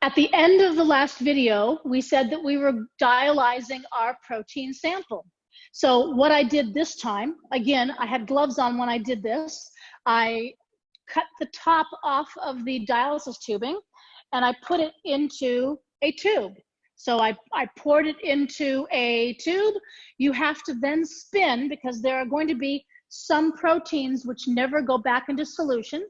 At the end of the last video, we said that we were dialyzing our protein sample. So what I did this time, again, I had gloves on when I did this. I cut the top off of the dialysis tubing and I put it into a tube. So I poured it into a tube. You have to then spin because there are going to be some proteins which never go back into solution.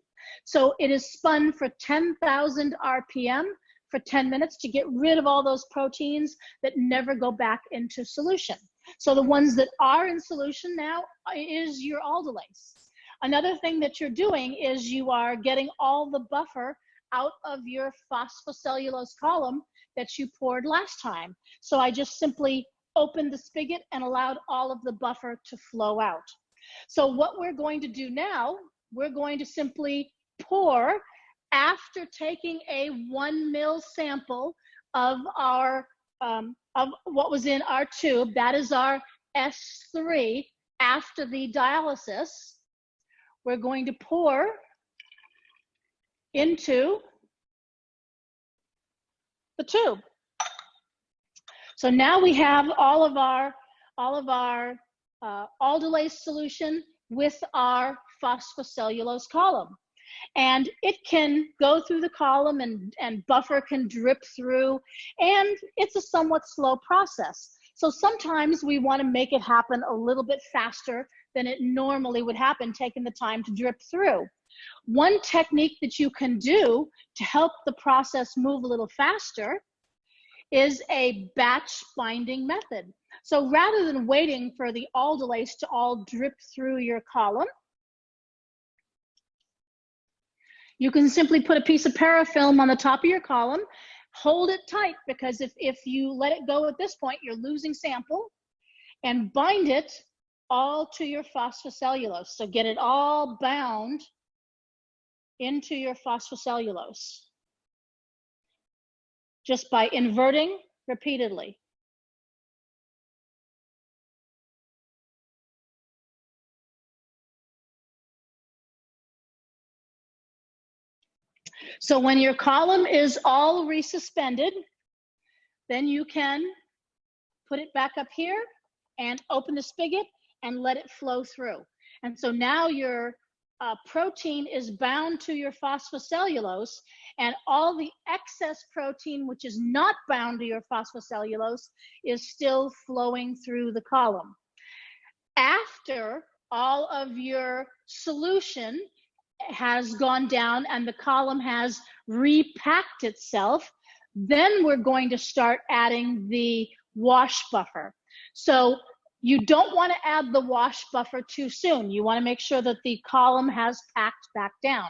So it is spun for 10,000 RPM for 10 minutes to get rid of all those proteins that never go back into solution. So the ones that are in solution now is your aldolase. Another thing that you're doing is you are getting all the buffer out of your phosphocellulose column that you poured last time. So I just simply opened the spigot and allowed all of the buffer to flow out. So what we're going to do now, we're going to simply pour after taking a 1 ml sample of our of what was in our tube. That is our S3 after the dialysis. We're going to pour into the tube. So now we have all of our aldolase solution with our phosphocellulose column. And it can go through the column and buffer can drip through, and it's a somewhat slow process. So sometimes we want to make it happen a little bit faster than it normally would happen, taking the time to drip through. One technique that you can do to help the process move a little faster is a batch binding method. So rather than waiting for the aldolase to all drip through your column, you can simply put a piece of parafilm on the top of your column, hold it tight, because if you let it go at this point, you're losing sample, and bind it all to your phosphocellulose. So get it all bound into your phosphocellulose just by inverting repeatedly. So when your column is all resuspended, then you can put it back up here and open the spigot and let it flow through. And so now your protein is bound to your phosphocellulose, and all the excess protein which is not bound to your phosphocellulose is still flowing through the column. After all of your solution has gone down and the column has repacked itself, then we're going to start adding the wash buffer. So you don't want to add the wash buffer too soon. You want to make sure that the column has packed back down.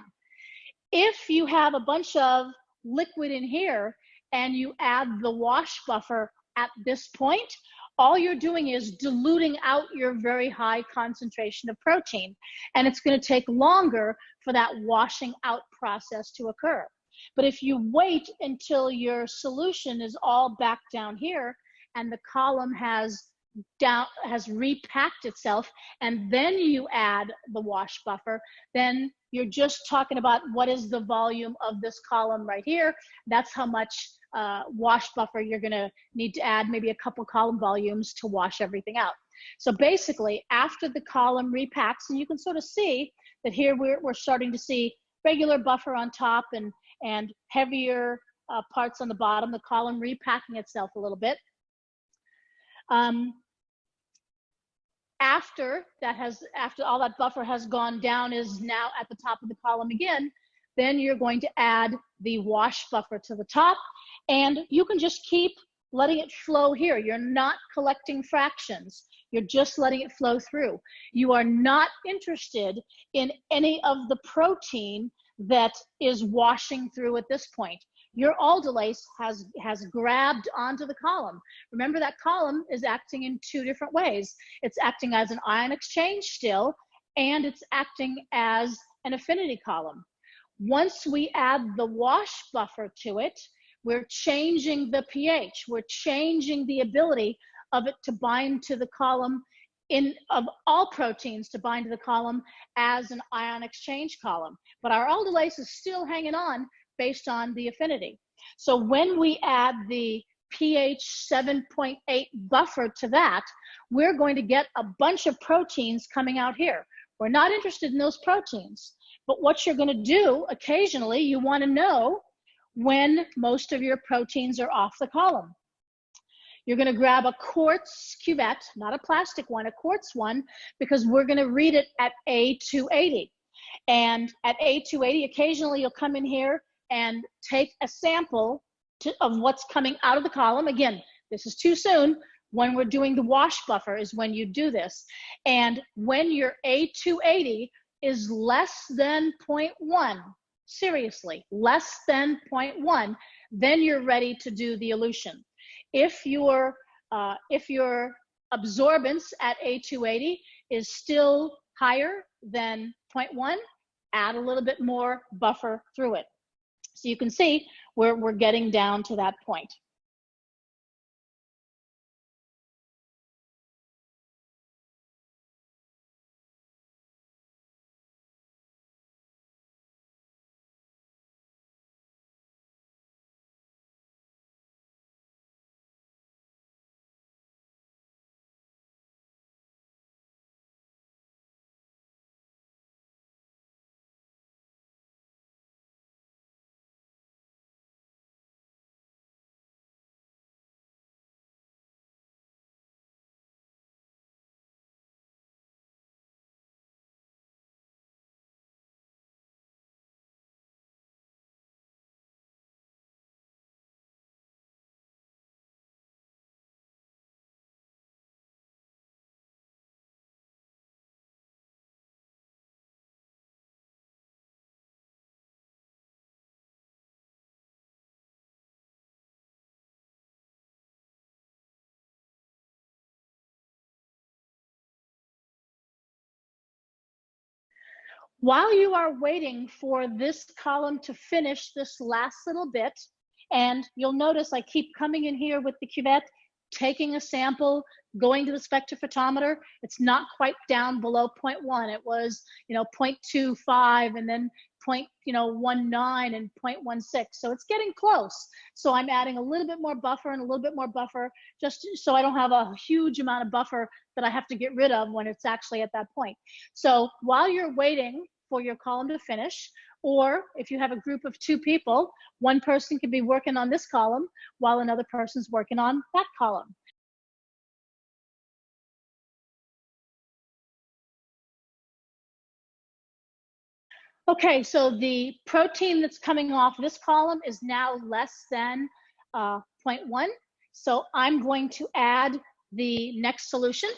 If you have a bunch of liquid in here and you add the wash buffer at this point, all you're doing is diluting out your very high concentration of protein, and it's going to take longer for that washing out process to occur. But if you wait until your solution is all back down here and the column has repacked itself, and then you add the wash buffer, then you're just talking about what is the volume of this column right here. That's how much wash buffer you're going to need to add, maybe a couple column volumes to wash everything out. So basically, after the column repacks, and you can sort of see that here we're starting to see regular buffer on top and heavier parts on the bottom, the column repacking itself a little bit. After all that buffer has gone down, is now at the top of the column again, then you're going to add the wash buffer to the top, and you can just keep letting it flow here. You're not collecting fractions. You're just letting it flow through. You are not interested in any of the protein that is washing through at this point. Your aldolase has grabbed onto the column. Remember, that column is acting in two different ways. It's acting as an ion exchange still, and it's acting as an affinity column. Once we add the wash buffer to it, we're changing the pH. We're changing the ability of it to bind to the column, of all proteins to bind to the column as an ion exchange column. But our aldolase is still hanging on based on the affinity. So when we add the pH 7.8 buffer to that, we're going to get a bunch of proteins coming out here. We're not interested in those proteins, but what you're going to do occasionally, you want to know when most of your proteins are off the column. You're going to grab a quartz cuvette, not a plastic one, a quartz one, because we're going to read it at A280. And at A280, occasionally you'll come in here and take a sample of what's coming out of the column. Again, this is too soon. When we're doing the wash buffer is when you do this. And when your A280 is less than 0.1, seriously, less than 0.1, then you're ready to do the elution. If your absorbance at A280 is still higher than 0.1, add a little bit more buffer through it. So you can see we're getting down to that point. While you are waiting for this column to finish this last little bit, and you'll notice I keep coming in here with the cuvette, taking a sample, going to the spectrophotometer. It's not quite down below 0.1. It was, 0.25 and then 0.19 and 0.16. So it's getting close. So I'm adding a little bit more buffer and a little bit more buffer, just so I don't have a huge amount of buffer that I have to get rid of when it's actually at that point. So while you're waiting for your column to finish, or if you have a group of 2 people, one person can be working on this column while another person's working on that column. Okay, so the protein that's coming off this column is now less than 0.1. So I'm going to add the next solution.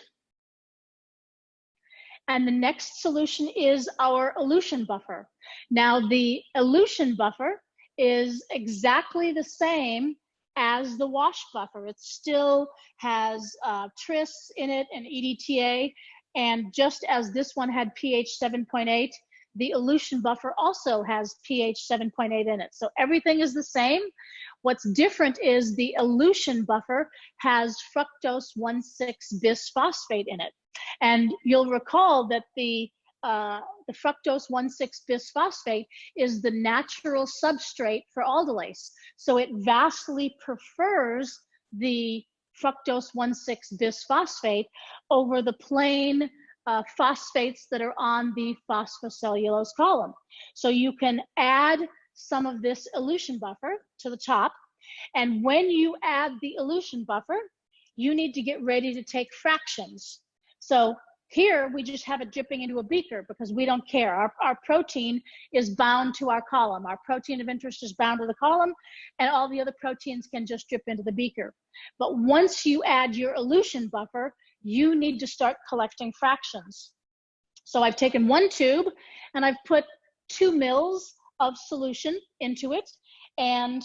And the next solution is our elution buffer. Now, the elution buffer is exactly the same as the wash buffer. It still has tris in it and EDTA. And just as this one had pH 7.8, the elution buffer also has pH 7.8 in it. So everything is the same. What's different is the elution buffer has fructose 1,6 bisphosphate in it. And you'll recall that the fructose 1,6 bisphosphate is the natural substrate for aldolase. So it vastly prefers the fructose 1,6 bisphosphate over the plain phosphates that are on the phosphocellulose column. So you can add some of this elution buffer to the top. And when you add the elution buffer, you need to get ready to take fractions. So here we just have it dripping into a beaker because we don't care. Our protein is bound to our column. Our protein of interest is bound to the column, and all the other proteins can just drip into the beaker. But once you add your elution buffer, you need to start collecting fractions. So I've taken 1 tube and I've put 2 mils of solution into it, and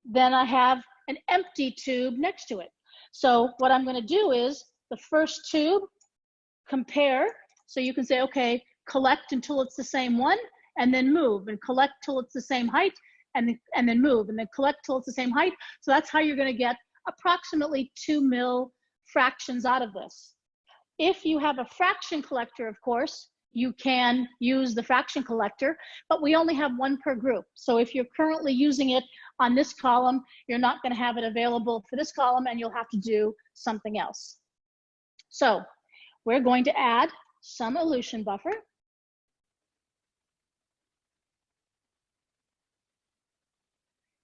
then I have an empty tube next to it. So what I'm going to do is the first tube, compare, so you can say, okay, collect until it's the same one, and then move, and collect till it's the same height, and then move, and then collect till it's the same height. So that's how you're going to get approximately 2 mil fractions out of this. If you have a fraction collector, of course, you can use the fraction collector, but we only have one per group. So if you're currently using it on this column, you're not going to have it available for this column, and you'll have to do something else. So we're going to add some elution buffer.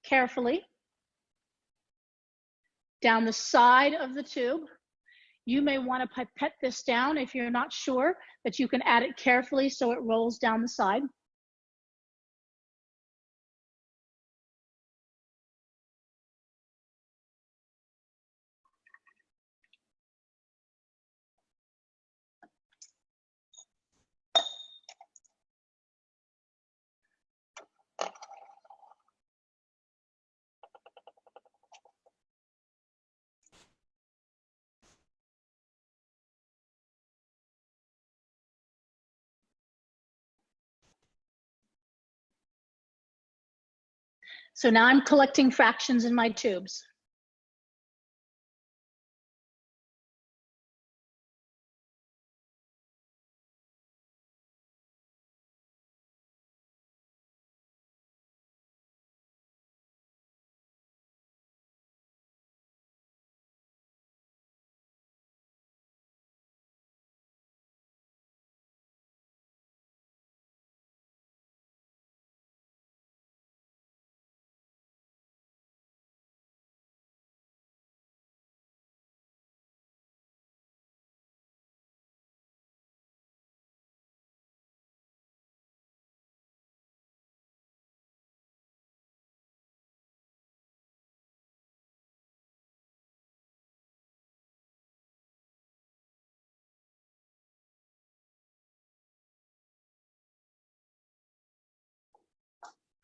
Carefully down the side of the tube. You may want to pipette this down if you're not sure, but you can add it carefully so it rolls down the side. So now I'm collecting fractions in my tubes.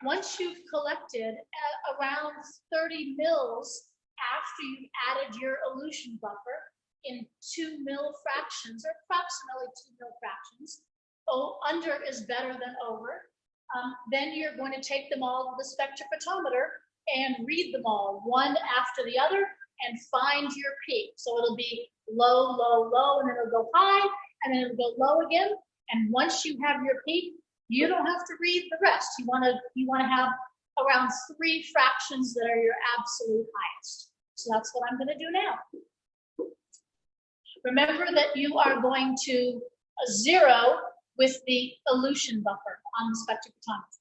Once you've collected around 30 mils after you've added your elution buffer in 2 mil fractions, or approximately 2 mil fractions, under is better than over, then you're going to take them all to the spectrophotometer and read them all one after the other and find your peak. So it'll be low, low, low, and then it'll go high, and then it'll go low again. And once you have your peak, you don't have to read the rest. You want to have around 3 fractions that are your absolute highest. So that's what I'm going to do now. Remember that you are going to zero with the elution buffer on the spectrophotometer.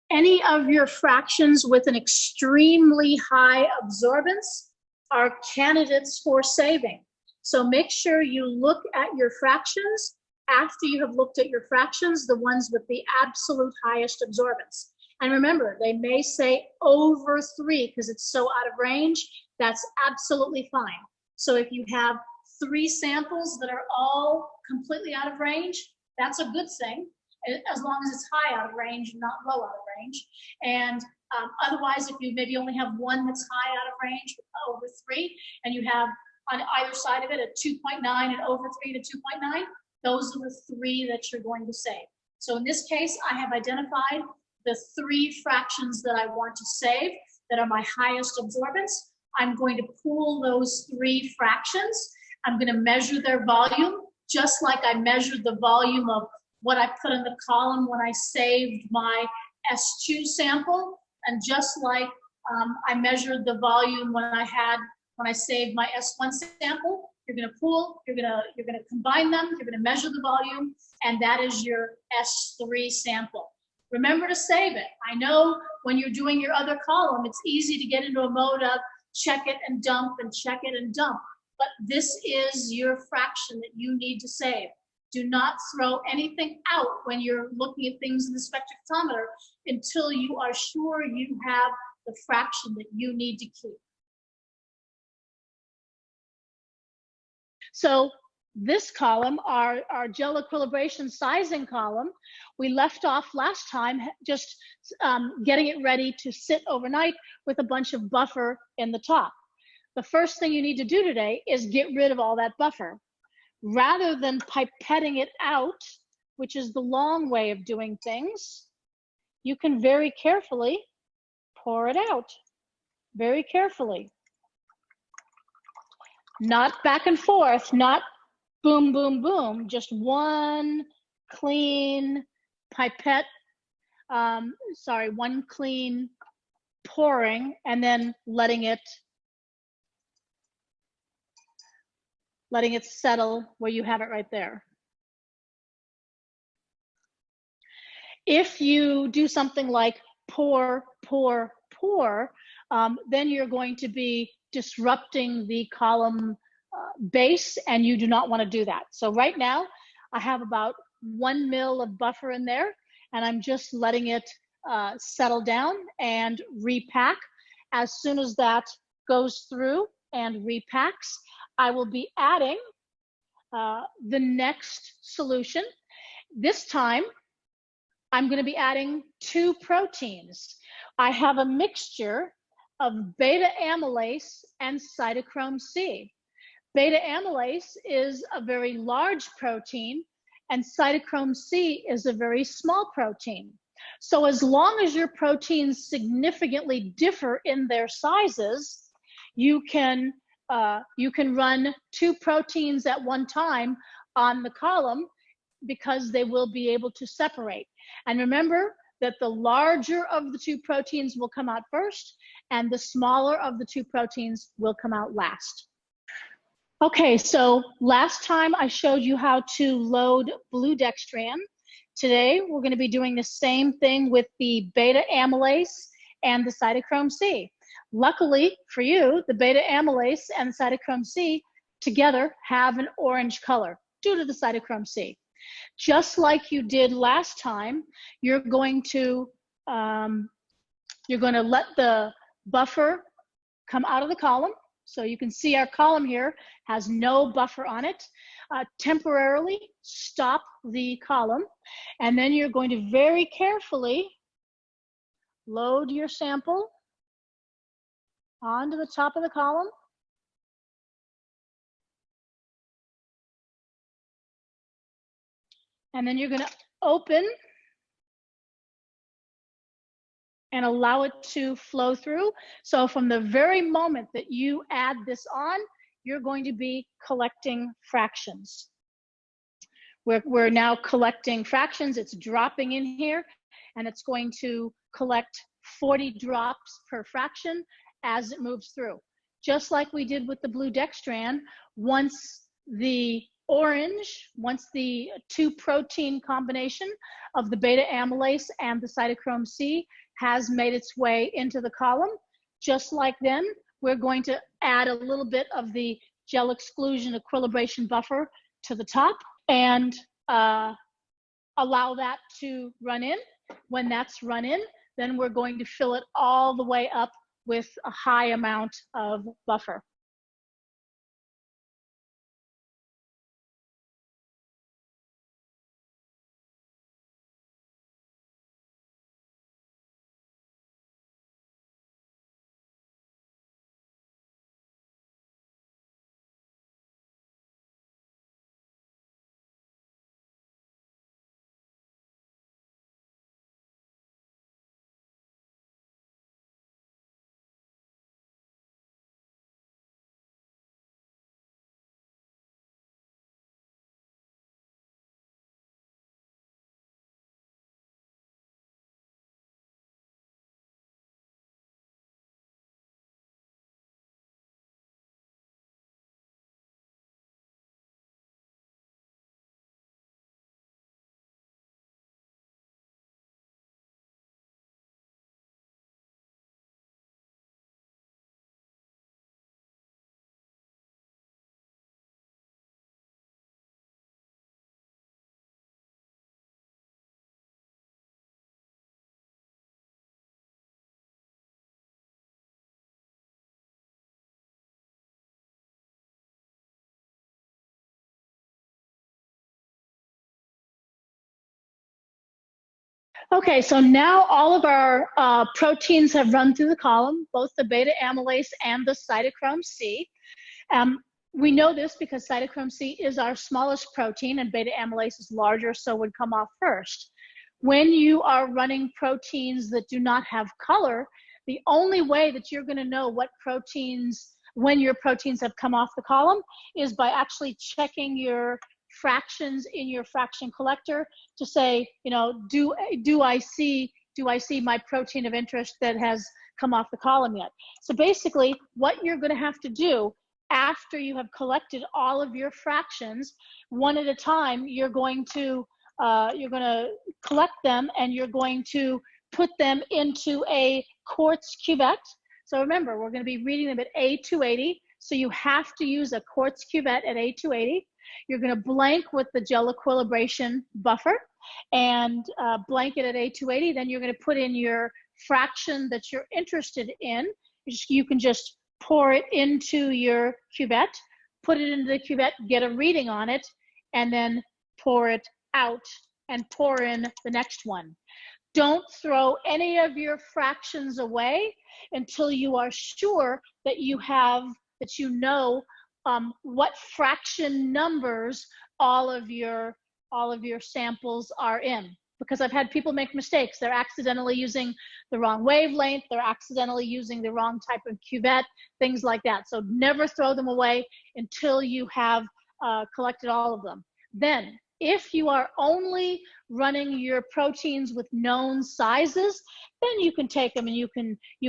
Any of your fractions with an extremely high absorbance are candidates for saving. So make sure you look at your fractions after you have looked at your fractions, the ones with the absolute highest absorbance. And remember, they may say over 3 because it's so out of range. That's absolutely fine. So if you have 3 samples that are all completely out of range, that's a good thing, as long as it's high out of range and not low out of range. And otherwise, if you maybe only have one that's high out of range, over 3, and you have on either side of it a 2.9 and over 3 to 2.9, those are the 3 that you're going to save. So in this case, I have identified the 3 fractions that I want to save that are my highest absorbance. I'm going to pool those 3 fractions. I'm going to measure their volume, just like I measured the volume of what I put in the column when I saved my S2 sample, and just like I measured the volume when I saved my S1 sample. You're going to pool, you're going to combine them, you're going to measure the volume, and that is your S3 sample. Remember to save it. I know when you're doing your other column, it's easy to get into a mode of check it and dump and check it and dump, but this is your fraction that you need to save. Do not throw anything out when you're looking at things in the spectrophotometer until you are sure you have the fraction that you need to keep. So this column, our gel equilibration sizing column, we left off last time just getting it ready to sit overnight with a bunch of buffer in the top. The first thing you need to do today is get rid of all that buffer. Rather than pipetting it out, which is the long way of doing things, you can very carefully pour it out. Very carefully. Not back and forth, not boom, boom, boom, just one clean pipette, one clean pouring, and then letting it settle where you have it right there. If you do something like pour, pour, pour, then you're going to be disrupting the column base, and you do not want to do that. So right now, I have about 1 ml of buffer in there, and I'm just letting it settle down and repack. As soon as that goes through and repacks, I will be adding the next solution. This time, I'm going to be adding 2 proteins. I have a mixture of beta amylase and cytochrome C. Beta amylase is a very large protein, and cytochrome C is a very small protein. So as long as your proteins significantly differ in their sizes, you can run 2 proteins at one time on the column, because they will be able to separate. And remember that the larger of the 2 proteins will come out first, and the smaller of the 2 proteins will come out last. Okay, so last time I showed you how to load blue dextran. Today we're going to be doing the same thing with the beta amylase and the cytochrome C. Luckily for you, the beta amylase and the cytochrome C together have an orange color due to the cytochrome C. Just like you did last time, you're going to let the buffer come out of the column. So you can see our column here has no buffer on it. Temporarily stop the column, and then you're going to very carefully load your sample onto the top of the column. And then you're going to open and allow it to flow through. So from the very moment that you add this on, you're going to be collecting fractions. We're now collecting fractions. It's dropping in here, and it's going to collect 40 drops per fraction as it moves through. Just like we did with the blue dextran, once the 2 protein combination of the beta amylase and the cytochrome C has made its way into the column, just like then, we're going to add a little bit of the gel exclusion equilibration buffer to the top and allow that to run in. When that's run in, then we're going to fill it all the way up with a high amount of buffer. Okay, so now all of our proteins have run through the column, both the beta amylase and the cytochrome C. We know this because cytochrome C is our smallest protein and beta amylase is larger, so would come off first. When you are running proteins that do not have color, the only way that you're going to know what proteins, when your proteins have come off the column, is by actually checking your fractions in your fraction collector to say, you know, do I see my protein of interest that has come off the column yet? So basically, what you're going to have to do after you have collected all of your fractions, one at a time, you're going to collect them and you're going to put them into a quartz cuvette. So remember, we're going to be reading them at A280. So you have to use a quartz cuvette at A280. You're going to blank with the gel equilibration buffer and blank it at A280. Then you're going to put in your fraction that you're interested in. You can just pour it into your cuvette, put it into the cuvette, get a reading on it, and then pour it out and pour in the next one. Don't throw any of your fractions away until you are sure that you know what fraction numbers all of your samples are in. Because I've had people make mistakes. They're accidentally using the wrong wavelength, they're accidentally using the wrong type of cuvette, things like that. So never throw them away until you have collected all of them. Then, if you are only running your proteins with known sizes, then you can take them and you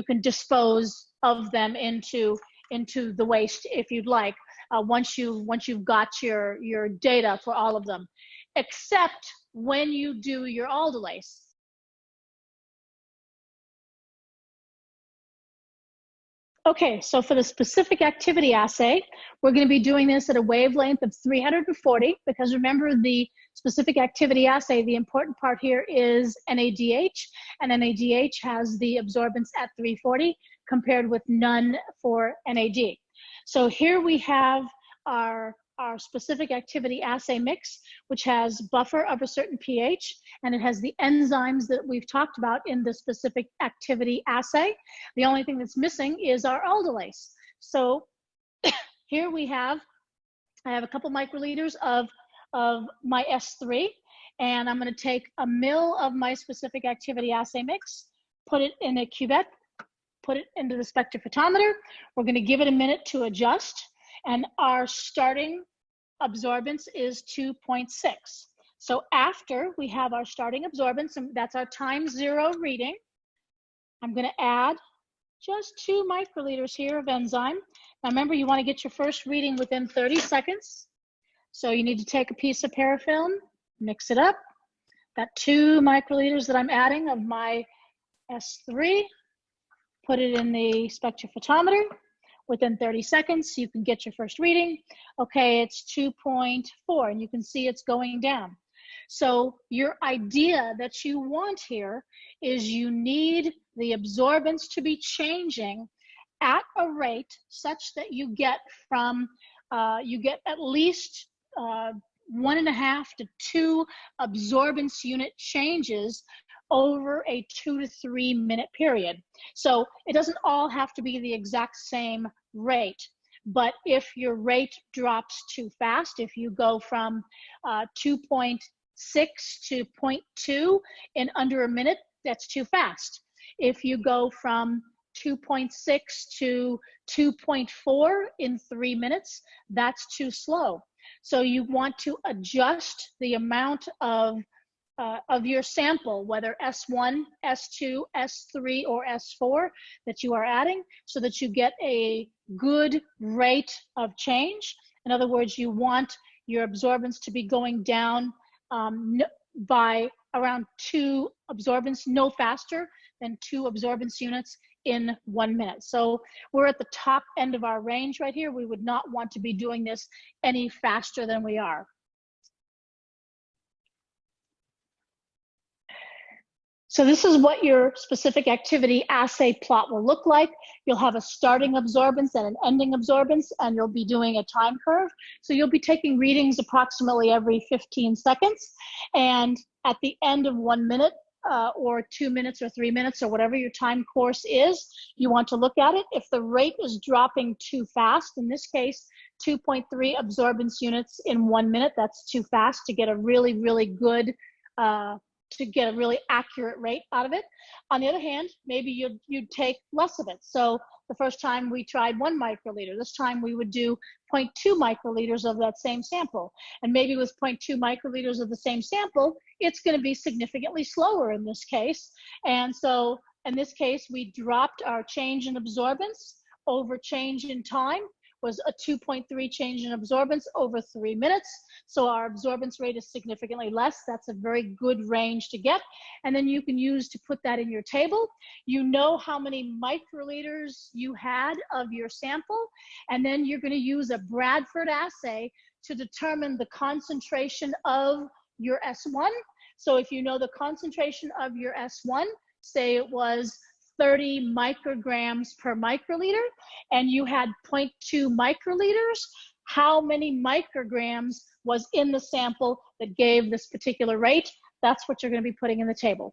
can dispose of them into the waste if you'd like. Once you've got your data for all of them, except when you do your aldolase. Okay, so for the specific activity assay, we're going to be doing this at a wavelength of 340, because remember, the specific activity assay, the important part here is NADH, and NADH has the absorbance at 340 compared with none for NAD. So here we have our specific activity assay mix, which has buffer of a certain pH, and it has the enzymes that we've talked about in the specific activity assay. The only thing that's missing is our aldolase. So here I have a couple microliters of my S3, and I'm going to take a ml of my specific activity assay mix, put it in a cuvette, put it into the spectrophotometer. We're going to give it a minute to adjust. And our starting absorbance is 2.6. So after we have our starting absorbance, and that's our time zero reading, I'm going to add just 2 microliters here of enzyme. Now remember, you want to get your first reading within 30 seconds. So you need to take a piece of parafilm, mix it up. That 2 microliters that I'm adding of my S3, put it in the spectrophotometer. Within 30 seconds, you can get your first reading. Okay, it's 2.4, and you can see it's going down. So your idea that you want here is you need the absorbance to be changing at a rate such that you get at least 1.5 to 2 absorbance unit changes over a 2 to 3 minute period. So it doesn't all have to be the exact same rate, but if your rate drops too fast, if you go from 2.6 to 0.2 in under a minute, that's too fast. If you go from 2.6 to 2.4 in 3 minutes, that's too slow. So you want to adjust the amount of your sample, whether S1, S2, S3, or S4 that you are adding, so that you get a good rate of change. In other words, you want your absorbance to be going down by around 2 absorbance, no faster than 2 absorbance units in 1 minute. So we're at the top end of our range right here. We would not want to be doing this any faster than we are. So this is what your specific activity assay plot will look like. You'll have a starting absorbance and an ending absorbance, and you'll be doing a time curve. So you'll be taking readings approximately every 15 seconds. And at the end of 1 minute, or 2 minutes or 3 minutes or whatever your time course is. You want to look at it. If the rate is dropping too fast, in this case, 2.3 absorbance units in 1 minute, that's too fast to get a really, really good, to get a really accurate rate out of it. On the other hand, maybe you'd take less of it. So the first time we tried 1 microliter. This time we would do 0.2 microliters of that same sample. And maybe with 0.2 microliters of the same sample, it's going to be significantly slower in this case. And so in this case, we dropped our change in absorbance over change in time, was a 2.3 change in absorbance over 3 minutes. So our absorbance rate is significantly less. That's a very good range to get. And then you can use to put that in your table. You know how many microliters you had of your sample, and then you're going to use a Bradford assay to determine the concentration of your S1. So if you know the concentration of your S1, say it was 30 micrograms per microliter, and you had 0.2 microliters, how many micrograms was in the sample that gave this particular rate? That's what you're going to be putting in the table.